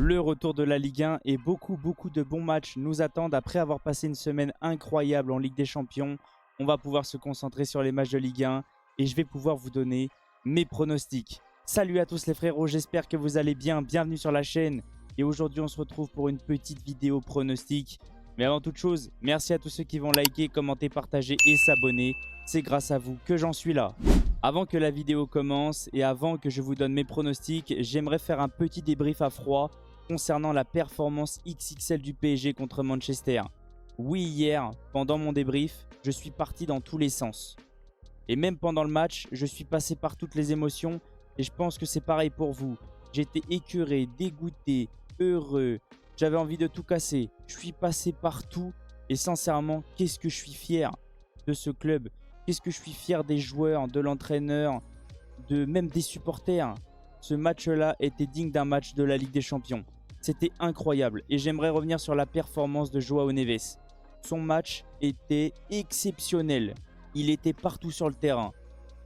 Le retour de la Ligue 1 et beaucoup de bons matchs nous attendent après avoir passé une semaine incroyable en Ligue des Champions. On va pouvoir se concentrer sur les matchs de Ligue 1 et je vais pouvoir vous donner mes pronostics. Salut à tous les frérots, j'espère que vous allez bien. Bienvenue sur la chaîne et aujourd'hui on se retrouve pour une petite vidéo pronostic. Mais avant toute chose, merci à tous ceux qui vont liker, commenter, partager et s'abonner. C'est grâce à vous que j'en suis là. Avant que la vidéo commence et avant que je vous donne mes pronostics, j'aimerais faire un petit débrief à froid concernant la performance XXL du PSG contre Manchester. Oui, hier, pendant mon débrief, je suis parti dans tous les sens. Et même pendant le match, je suis passé par toutes les émotions et je pense que c'est pareil pour vous. J'étais écœuré, dégoûté, heureux, j'avais envie de tout casser. Je suis passé partout et sincèrement, qu'est-ce que je suis fier de ce club. Qu'est-ce que je suis fier des joueurs, de l'entraîneur, même des supporters. Ce match-là était digne d'un match de la Ligue des Champions. C'était incroyable et j'aimerais revenir sur la performance de Joao Neves. Son match était exceptionnel. Il était partout sur le terrain.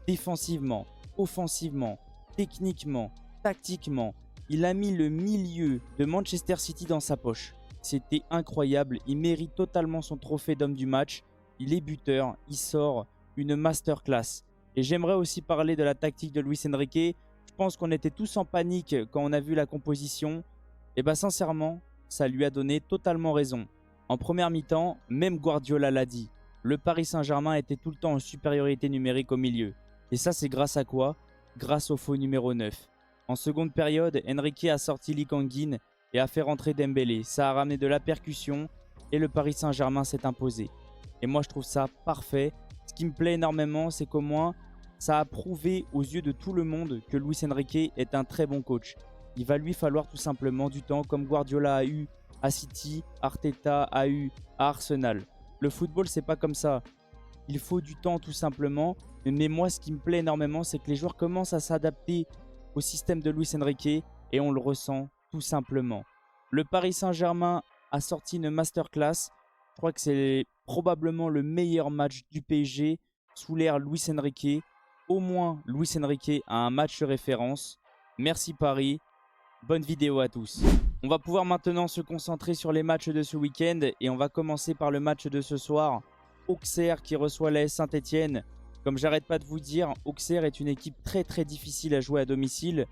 Défensivement, offensivement, techniquement, tactiquement. Il a mis le milieu de Manchester City dans sa poche. C'était incroyable. Il mérite totalement son trophée d'homme du match. Il est buteur. Il sort une masterclass. Et j'aimerais aussi parler de la tactique de Luis Enrique. Je pense qu'on était tous en panique quand on a vu la composition. Et bien sincèrement, ça lui a donné totalement raison. En première mi-temps, même Guardiola l'a dit. Le Paris Saint-Germain était tout le temps en supériorité numérique au milieu. Et ça, c'est grâce à quoi? Grâce au faux numéro 9. En seconde période, Enrique a sorti Lee Kang-in et a fait rentrer Dembélé. Ça a ramené de la percussion et le Paris Saint-Germain s'est imposé. Et moi, je trouve ça parfait. Ce qui me plaît énormément, c'est qu'au moins, ça a prouvé aux yeux de tout le monde que Luis Enrique est un très bon coach. Il va lui falloir tout simplement du temps comme Guardiola a eu à City, Arteta a eu à Arsenal. Le football, c'est pas comme ça. Il faut du temps tout simplement. Mais moi, ce qui me plaît énormément, c'est que les joueurs commencent à s'adapter au système de Luis Enrique et on le ressent tout simplement. Le Paris Saint-Germain a sorti une masterclass. Je crois que c'est probablement le meilleur match du PSG sous l'ère Luis Enrique. Au moins, Luis Enrique a un match de référence. Merci Paris. Bonne vidéo à tous. On va pouvoir maintenant se concentrer sur les matchs de ce week-end et on va commencer par le match de ce soir. Auxerre qui reçoit l'AS Saint-Etienne. Comme j'arrête pas de vous dire, Auxerre est une équipe très difficile à jouer à domicile.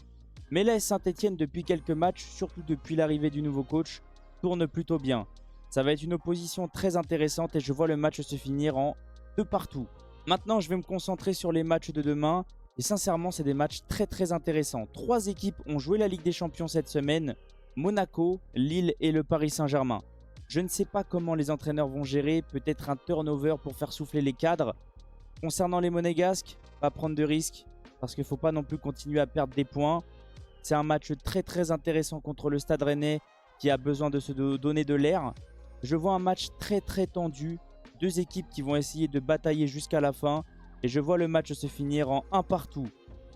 Mais l'AS Saint-Etienne depuis quelques matchs, surtout depuis l'arrivée du nouveau coach, tourne plutôt bien. Ça va être une opposition très intéressante et je vois le match se finir en 2 partout. Maintenant, je vais me concentrer sur les matchs de demain. Et sincèrement, c'est des matchs très intéressants. 3 équipes ont joué la Ligue des Champions cette semaine. Monaco, Lille et le Paris Saint-Germain. Je ne sais pas comment les entraîneurs vont gérer. Peut-être un turnover pour faire souffler les cadres. Concernant les Monégasques, pas prendre de risques. Parce qu'il ne faut pas non plus continuer à perdre des points. C'est un match très intéressant contre le Stade Rennais qui a besoin de se donner de l'air. Je vois un match très tendu. 2 équipes qui vont essayer de batailler jusqu'à la fin. Et je vois le match se finir en 1 partout.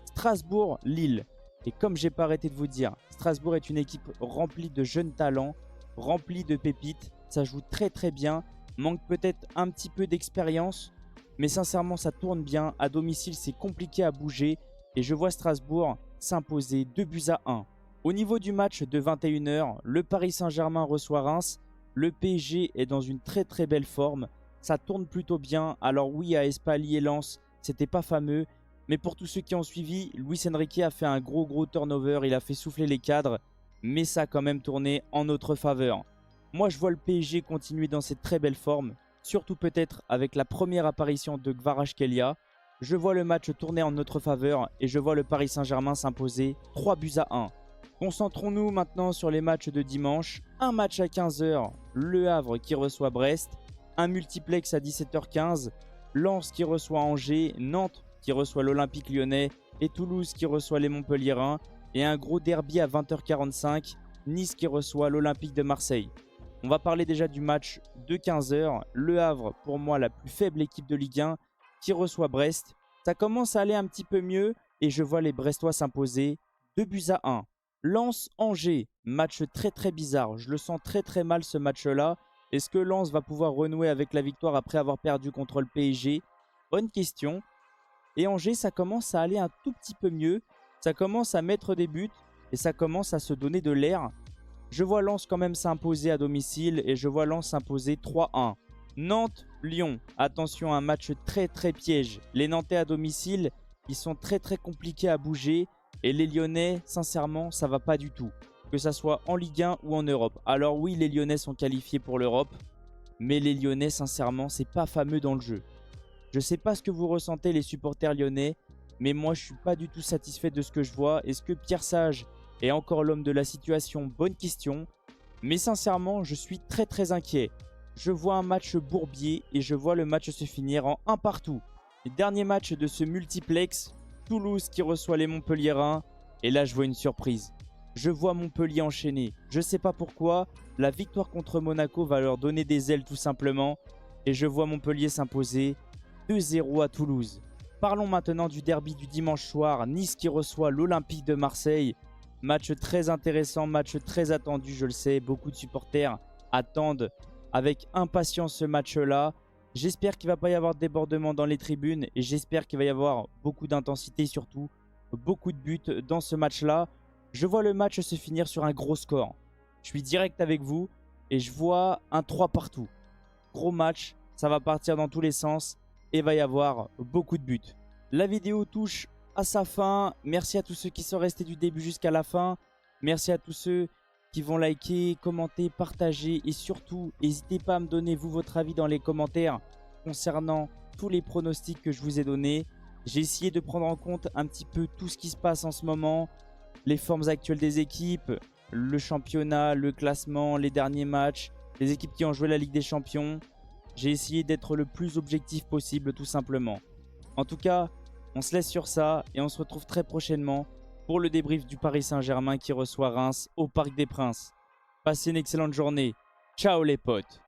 Strasbourg-Lille. Et comme j'ai pas arrêté de vous dire, Strasbourg est une équipe remplie de jeunes talents, remplie de pépites. Ça joue très bien. Manque peut-être un petit peu d'expérience. Mais sincèrement, ça tourne bien. À domicile, c'est compliqué à bouger. Et je vois Strasbourg s'imposer 2-1. Au niveau du match de 21 h, le Paris Saint-Germain reçoit Reims. Le PSG est dans une très belle forme. Ça tourne plutôt bien. Alors oui, à Espali et Lens, c'était pas fameux. Mais pour tous ceux qui ont suivi, Luis Enrique a fait un gros turnover. Il a fait souffler les cadres. Mais ça a quand même tourné en notre faveur. Moi, je vois le PSG continuer dans cette très belle forme. Surtout peut-être avec la première apparition de Kvaratskhelia. Je vois le match tourner en notre faveur. Et je vois le Paris Saint-Germain s'imposer 3-1. Concentrons-nous maintenant sur les matchs de dimanche. Un match à 15 h. Le Havre qui reçoit Brest. Un multiplex à 17 h 15, Lens qui reçoit Angers, Nantes qui reçoit l'Olympique Lyonnais et Toulouse qui reçoit les Montpellierins. Et un gros derby à 20 h 45, Nice qui reçoit l'Olympique de Marseille. On va parler déjà du match de 15 h. Le Havre, pour moi, la plus faible équipe de Ligue 1 qui reçoit Brest. Ça commence à aller un petit peu mieux et je vois les Brestois s'imposer 2-1. Lens-Angers, match très bizarre. Je le sens très mal ce match-là. Est-ce que Lens va pouvoir renouer avec la victoire après avoir perdu contre le PSG? Bonne question. Et Angers, ça commence à aller un tout petit peu mieux. Ça commence à mettre des buts et ça commence à se donner de l'air. Je vois Lens quand même s'imposer à domicile et je vois Lens s'imposer 3-1. Nantes-Lyon. Attention, un match très très piège. Les Nantais à domicile, ils sont très très compliqués à bouger. Et les Lyonnais, sincèrement, ça va pas du tout. Que ça soit en Ligue 1 ou en Europe. Alors oui, les Lyonnais sont qualifiés pour l'Europe. Mais les Lyonnais, sincèrement, c'est pas fameux dans le jeu. Je sais pas ce que vous ressentez les supporters lyonnais. Mais moi, je suis pas du tout satisfait de ce que je vois. Est-ce que Pierre Sage est encore l'homme de la situation? Bonne question. Mais sincèrement, je suis très très inquiet. Je vois un match bourbier et je vois le match se finir en 1 partout. Le dernier match de ce multiplex, Toulouse qui reçoit les Montpelliérains. Et là, je vois une surprise. Je vois Montpellier enchaîner. Je ne sais pas pourquoi. La victoire contre Monaco va leur donner des ailes tout simplement. Et je vois Montpellier s'imposer 2-0 à Toulouse. Parlons maintenant du derby du dimanche soir. Nice qui reçoit l'Olympique de Marseille. Match très intéressant, match très attendu, je le sais. Beaucoup de supporters attendent avec impatience ce match-là. J'espère qu'il ne va pas y avoir de débordement dans les tribunes et j'espère qu'il va y avoir beaucoup d'intensité, surtout beaucoup de buts dans ce match-là. Je vois le match se finir sur un gros score. Je suis direct avec vous et je vois un 3 partout. Gros match, ça va partir dans tous les sens et il va y avoir beaucoup de buts. La vidéo touche à sa fin. Merci à tous ceux qui sont restés du début jusqu'à la fin. Merci à tous ceux qui vont liker, commenter, partager et surtout, n'hésitez pas à me donner vous votre avis dans les commentaires concernant tous les pronostics que je vous ai donnés. J'ai essayé de prendre en compte un petit peu tout ce qui se passe en ce moment, les formes actuelles des équipes, le championnat, le classement, les derniers matchs, les équipes qui ont joué la Ligue des Champions. J'ai essayé d'être le plus objectif possible tout simplement. En tout cas, on se laisse sur ça et on se retrouve très prochainement pour le débrief du Paris Saint-Germain qui reçoit Reims au Parc des Princes. Passez une excellente journée. Ciao les potes.